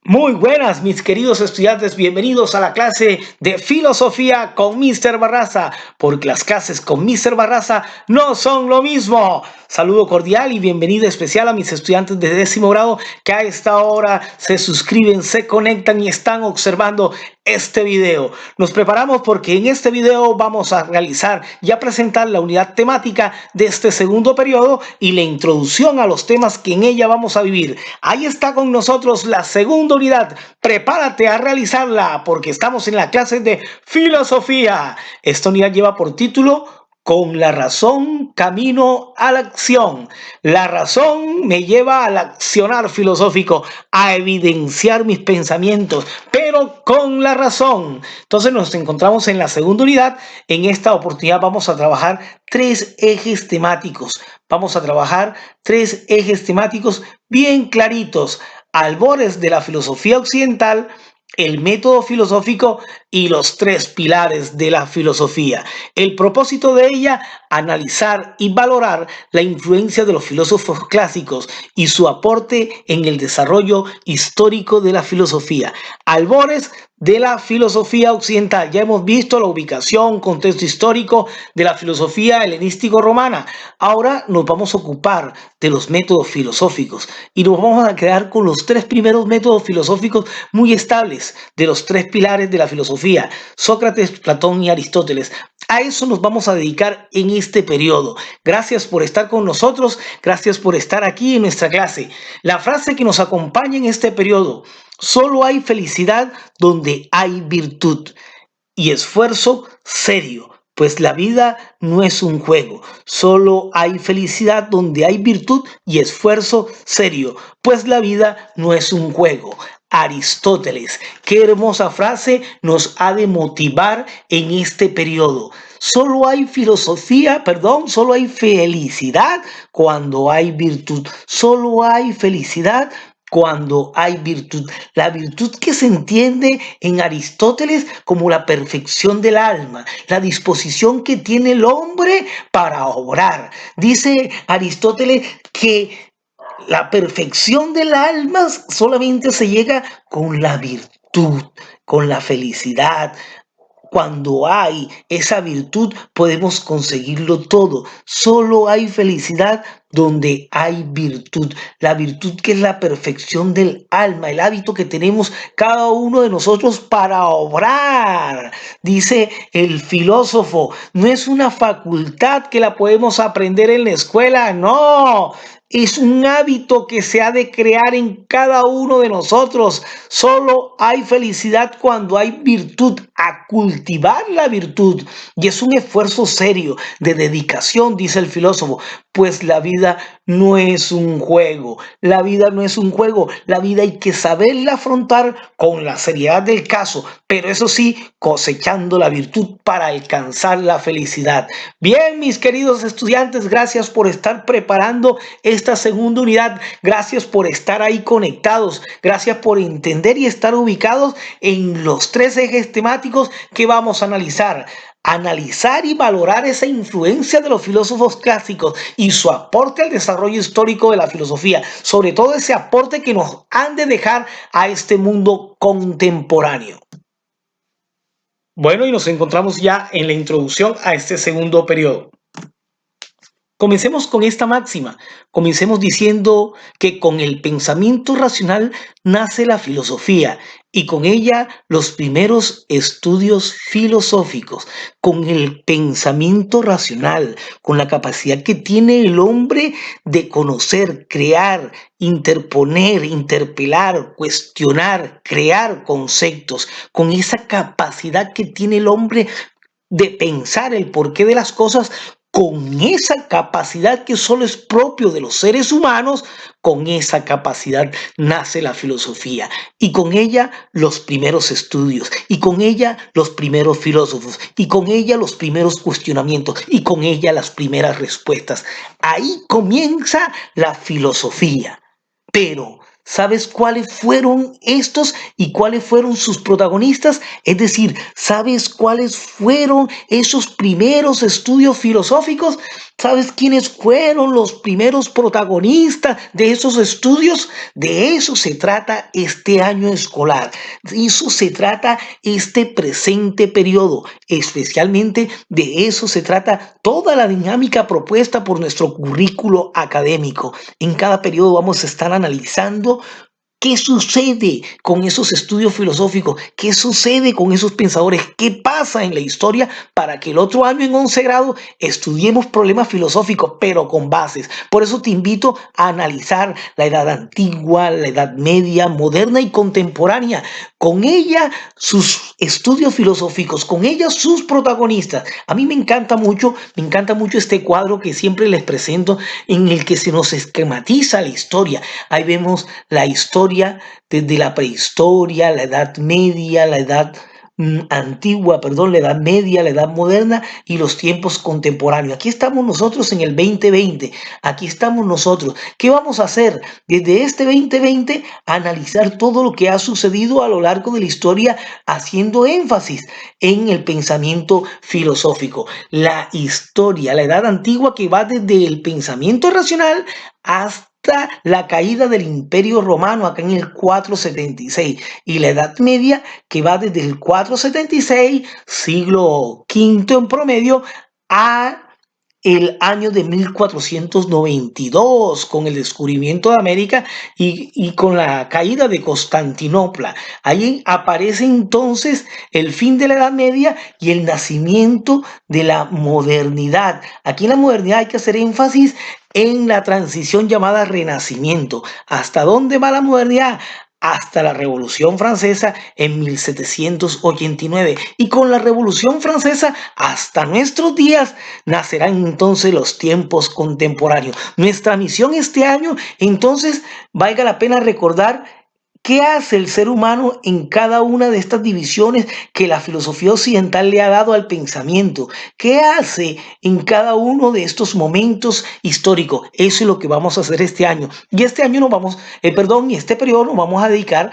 Muy buenas, mis queridos estudiantes, bienvenidos a la clase de filosofía con Mr. Barraza, porque las clases con Mr. Barraza no son lo mismo. Saludo cordial y bienvenida especial a mis estudiantes de 10º grado que a esta hora se suscriben, se conectan y están observando este video. Nos preparamos porque en este video vamos a realizar y a presentar la unidad temática de este segundo periodo y la introducción a los temas que en ella vamos a vivir. Ahí está con nosotros la segunda unidad. Prepárate a realizarla porque estamos en la clase de filosofía. Esta unidad lleva por título Con la razón camino a la acción. La razón me lleva al accionar filosófico, a evidenciar mis pensamientos, pero con la razón. Entonces nos encontramos en la segunda unidad. En esta oportunidad vamos a trabajar tres ejes temáticos. Vamos a trabajar tres ejes temáticos bien claritos: albores de la filosofía occidental, el método filosófico y los tres pilares de la filosofía. El propósito de ella: analizar y valorar la influencia de los filósofos clásicos y su aporte en el desarrollo histórico de la filosofía. Albores de la filosofía occidental. Ya hemos visto la ubicación, contexto histórico de la filosofía helenístico-romana. Ahora nos vamos a ocupar de los métodos filosóficos y nos vamos a quedar con los tres primeros métodos filosóficos muy estables de los tres pilares de la filosofía: Sócrates, Platón y Aristóteles. A eso nos vamos a dedicar en este periodo. Gracias por estar con nosotros, gracias por estar aquí en nuestra clase. La frase que nos acompaña en este periodo: solo hay felicidad donde hay virtud y esfuerzo serio, pues la vida no es un juego. Solo hay felicidad donde hay virtud y esfuerzo serio, pues la vida no es un juego. Aristóteles. Qué hermosa frase nos ha de motivar en este periodo. Solo hay solo hay felicidad cuando hay virtud. Solo hay felicidad cuando hay virtud. La virtud que se entiende en Aristóteles como la perfección del alma, la disposición que tiene el hombre para obrar. Dice Aristóteles que la perfección del alma solamente se llega con la virtud, con la felicidad. Cuando hay esa virtud podemos conseguirlo todo. Solo hay felicidad donde hay virtud. La virtud que es la perfección del alma, el hábito que tenemos cada uno de nosotros para obrar. Dice el filósofo, no es una facultad que la podemos aprender en la escuela, no. Es un hábito que se ha de crear en cada uno de nosotros. Solo hay felicidad cuando hay virtud. A cultivar la virtud. Y es un esfuerzo serio, de dedicación, dice el filósofo, pues la vida no es un juego. La vida no es un juego. La vida hay que saberla afrontar con la seriedad del caso, pero eso sí, cosechando la virtud para alcanzar la felicidad. Bien, mis queridos estudiantes, gracias por estar preparando esta segunda unidad. Gracias por estar ahí conectados. Gracias por entender y estar ubicados en los tres ejes temáticos que vamos a analizar. Analizar y valorar esa influencia de los filósofos clásicos y su aporte al desarrollo histórico de la filosofía, sobre todo ese aporte que nos han de dejar a este mundo contemporáneo. Bueno, y nos encontramos ya en la introducción a este segundo periodo. Comencemos con esta máxima. Comencemos diciendo que con el pensamiento racional nace la filosofía y con ella los primeros estudios filosóficos. Con el pensamiento racional, con la capacidad que tiene el hombre de conocer, crear, interponer, interpelar, cuestionar, crear conceptos, con esa capacidad que tiene el hombre de pensar el porqué de las cosas, con esa capacidad que solo es propio de los seres humanos, con esa capacidad nace la filosofía y con ella los primeros estudios y con ella los primeros filósofos y con ella los primeros cuestionamientos y con ella las primeras respuestas. Ahí comienza la filosofía. Pero ¿sabes cuáles fueron estos y cuáles fueron sus protagonistas? Es decir, ¿sabes cuáles fueron esos primeros estudios filosóficos? ¿Sabes quiénes fueron los primeros protagonistas de esos estudios? De eso se trata este año escolar. De eso se trata este presente periodo. Especialmente de eso se trata toda la dinámica propuesta por nuestro currículo académico. En cada periodo vamos a estar analizando ¿qué sucede con esos estudios filosóficos? ¿Qué sucede con esos pensadores? ¿Qué pasa en la historia para que el otro año en 11 grado estudiemos problemas filosóficos, pero con bases? Por eso te invito a analizar la edad antigua, la edad media, moderna y contemporánea. Con ella sus estudios filosóficos, con ella sus protagonistas. A mí me encanta mucho este cuadro que siempre les presento en el que se nos esquematiza la historia. Ahí vemos la historia desde la prehistoria, la edad media, la edad antigua, perdón, la edad media, la edad moderna y los tiempos contemporáneos. Aquí estamos nosotros en el 2020, aquí estamos nosotros. ¿Qué vamos a hacer? Desde este 2020, analizar todo lo que ha sucedido a lo largo de la historia, haciendo énfasis en el pensamiento filosófico. La historia, la edad antigua que va desde el pensamiento racional hasta la caída del Imperio Romano acá en el 476 y la Edad Media que va desde el 476, siglo V en promedio, a el año de 1492 con el descubrimiento de América y con la caída de Constantinopla. Ahí aparece entonces el fin de la Edad Media y el nacimiento de la modernidad. Aquí en la modernidad hay que hacer énfasis en la transición llamada Renacimiento. ¿Hasta dónde va la modernidad? Hasta la Revolución Francesa en 1789. Y con la Revolución Francesa hasta nuestros días nacerán entonces los tiempos contemporáneos. Nuestra misión este año, entonces, valga la pena recordar ¿qué hace el ser humano en cada una de estas divisiones que la filosofía occidental le ha dado al pensamiento? ¿Qué hace en cada uno de estos momentos históricos? Eso es lo que vamos a hacer este año. Y este año nos vamos, este periodo nos vamos a dedicar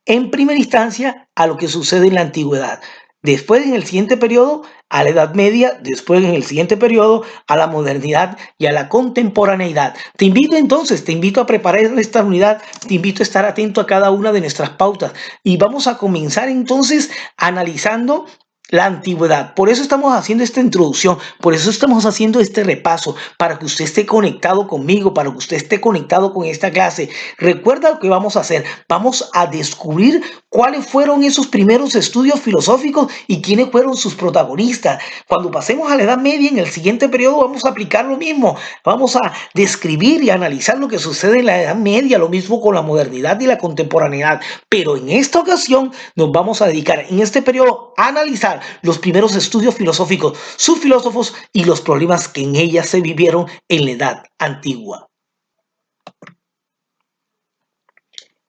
en primera instancia a lo que sucede en la antigüedad. Después, en el siguiente periodo, a la Edad Media, después en el siguiente periodo, a la modernidad y a la contemporaneidad. Te invito entonces, te invito a preparar esta unidad, te invito a estar atento a cada una de nuestras pautas y vamos a comenzar entonces analizando la antigüedad. Por eso estamos haciendo esta introducción, por eso estamos haciendo este repaso, para que usted esté conectado conmigo, para que usted esté conectado con esta clase. Recuerda lo que vamos a hacer. Vamos a descubrir cuáles fueron esos primeros estudios filosóficos y quiénes fueron sus protagonistas. Cuando pasemos a la Edad Media, en el siguiente periodo vamos a aplicar lo mismo. Vamos a describir y analizar lo que sucede en la Edad Media, lo mismo con la modernidad y la contemporaneidad. Pero en esta ocasión nos vamos a dedicar en este periodo a analizar los primeros estudios filosóficos, sus filósofos y los problemas que en ellas se vivieron en la Edad Antigua.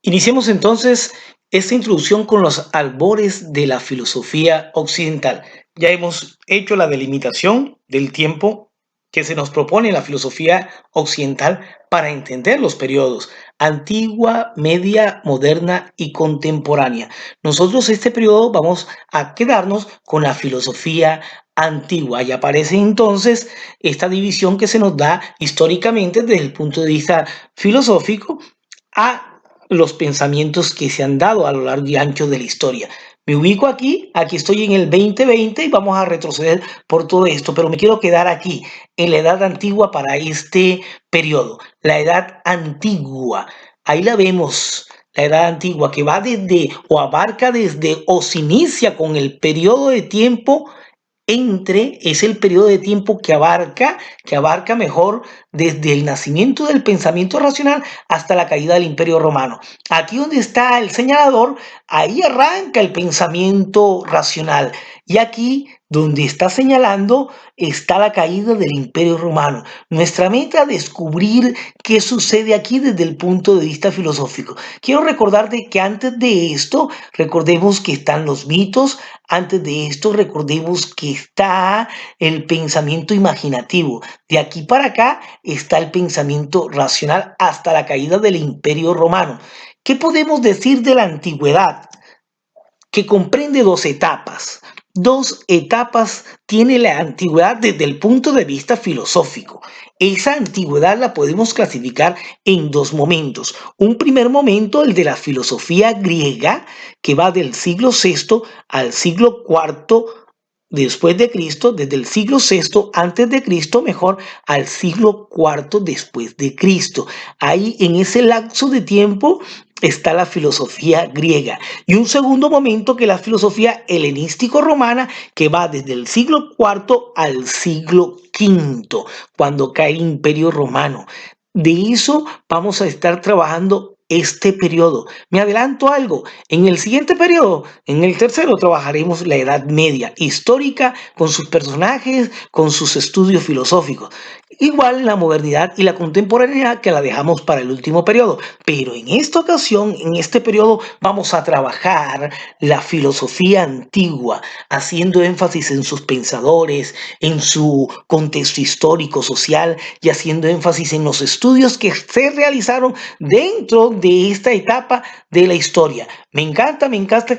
Iniciemos entonces esta introducción con los albores de la filosofía occidental. Ya hemos hecho la delimitación del tiempo que se nos propone la filosofía occidental para entender los periodos antigua, media, moderna y contemporánea. Nosotros este periodo vamos a quedarnos con la filosofía antigua y aparece entonces esta división que se nos da históricamente desde el punto de vista filosófico a los pensamientos que se han dado a lo largo y ancho de la historia. Me ubico aquí estoy en el 2020 y vamos a retroceder por todo esto, pero me quiero quedar aquí, en la edad antigua para este periodo. La edad antigua, ahí la vemos, la edad antigua que va desde o abarca desde o se inicia con el periodo de tiempo es el periodo de tiempo que abarca mejor desde el nacimiento del pensamiento racional hasta la caída del Imperio Romano. Aquí donde está el señalador, ahí arranca el pensamiento racional. Y aquí donde está señalando está la caída del Imperio Romano. Nuestra meta es descubrir qué sucede aquí desde el punto de vista filosófico. Quiero recordarte que antes de esto, recordemos que están los mitos, antes de esto recordemos que está el pensamiento imaginativo. De aquí para acá está el pensamiento racional hasta la caída del Imperio Romano. ¿Qué podemos decir de la antigüedad? Que comprende dos etapas. Dos etapas tiene la antigüedad desde el punto de vista filosófico. Esa antigüedad la podemos clasificar en dos momentos. Un primer momento, el de la filosofía griega, que va del siglo VI al siglo IV después de Cristo, desde el siglo VI antes de Cristo, mejor, al siglo IV después de Cristo. Ahí, en ese lapso de tiempo, está la filosofía griega. Y un segundo momento, que es la filosofía helenístico-romana, que va desde el siglo IV al siglo V, cuando cae el Imperio Romano. De eso vamos a estar trabajando este periodo. Me adelanto algo. En el siguiente periodo, en el tercero, trabajaremos la Edad Media histórica con sus personajes, con sus estudios filosóficos. Igual la modernidad y la contemporaneidad, que la dejamos para el último periodo. Pero en esta ocasión, en este periodo, vamos a trabajar la filosofía antigua, haciendo énfasis en sus pensadores, en su contexto histórico, social, y haciendo énfasis en los estudios que se realizaron dentro de esta etapa de la historia. Me encanta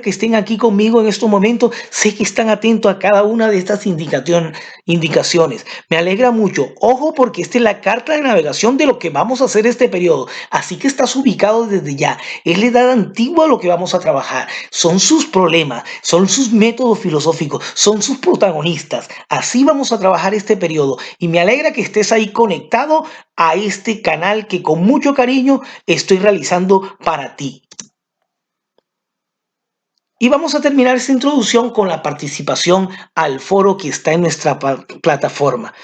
que estén aquí conmigo en estos momentos. Sé que están atentos a cada una de estas indicaciones. Me alegra mucho. Ojo, porque esta es la carta de navegación de lo que vamos a hacer este periodo. Así que estás ubicado desde ya. Es la edad antigua lo que vamos a trabajar. Son sus problemas, son sus métodos filosóficos, son sus protagonistas. Así vamos a trabajar este periodo. Y me alegra que estés ahí conectado a este canal que con mucho cariño estoy realizando para ti. Y vamos a terminar esta introducción con la participación al foro que está en nuestra plataforma,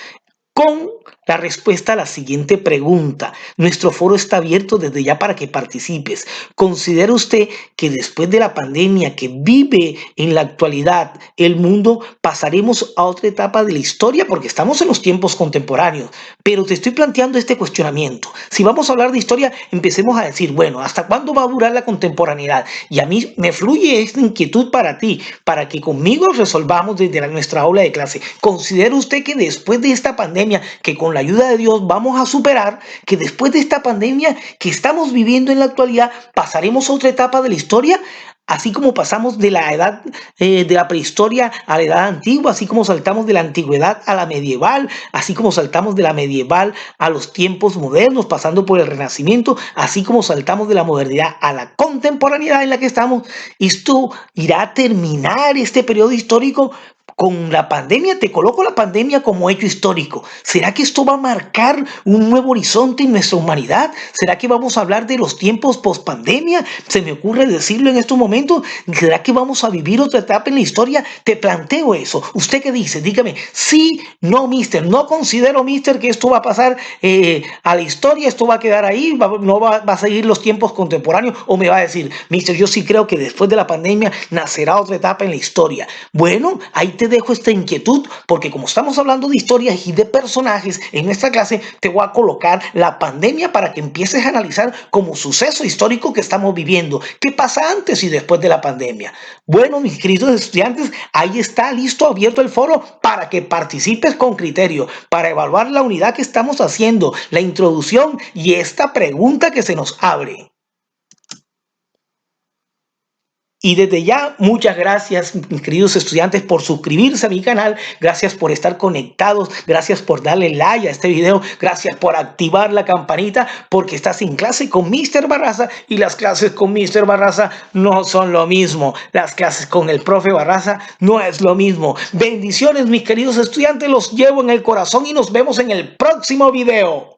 con la respuesta a la siguiente pregunta. Nuestro foro está abierto desde ya para que participes. ¿Considera usted que después de la pandemia que vive en la actualidad el mundo, pasaremos a otra etapa de la historia? Porque estamos en los tiempos contemporáneos, pero te estoy planteando este cuestionamiento. Si vamos a hablar de historia, empecemos a decir, bueno, ¿hasta cuándo va a durar la contemporaneidad? Y a mí me fluye esta inquietud para ti, para que conmigo resolvamos desde nuestra aula de clase. ¿Considera usted que después de esta pandemia, que con la ayuda de Dios vamos a superar, que después de esta pandemia que estamos viviendo en la actualidad, pasaremos a otra etapa de la historia? Así como pasamos de la edad de la prehistoria a la edad antigua, así como saltamos de la antigüedad a la medieval, así como saltamos de la medieval a los tiempos modernos, pasando por el Renacimiento, así como saltamos de la modernidad a la contemporaneidad en la que estamos. Esto irá a terminar este periodo histórico con la pandemia. Te coloco la pandemia como hecho histórico. ¿Será que esto va a marcar un nuevo horizonte en nuestra humanidad? ¿Será que vamos a hablar de los tiempos post pandemia? Se me ocurre decirlo en estos momentos. ¿Será que vamos a vivir otra etapa en la historia? Te planteo eso. ¿Usted qué dice? Dígame, sí, no, mister. No considero, mister, que esto va a pasar a la historia. Esto va a quedar ahí. No va a seguir los tiempos contemporáneos. O me va a decir, mister, yo sí creo que después de la pandemia nacerá otra etapa en la historia. Bueno, ahí te dejo esta inquietud, porque como estamos hablando de historias y de personajes en nuestra clase, te voy a colocar la pandemia para que empieces a analizar como suceso histórico que estamos viviendo. ¿Qué pasa antes y después de la pandemia? Bueno, mis queridos estudiantes, ahí está listo, abierto el foro para que participes con criterio, para evaluar la unidad que estamos haciendo, la introducción y esta pregunta que se nos abre. Y desde ya, muchas gracias, mis queridos estudiantes, por suscribirse a mi canal. Gracias por estar conectados. Gracias por darle like a este video. Gracias por activar la campanita, porque estás en clase con Mr. Barraza y las clases con Mr. Barraza no son lo mismo. Las clases con el profe Barraza no es lo mismo. Bendiciones, mis queridos estudiantes. Los llevo en el corazón y nos vemos en el próximo video.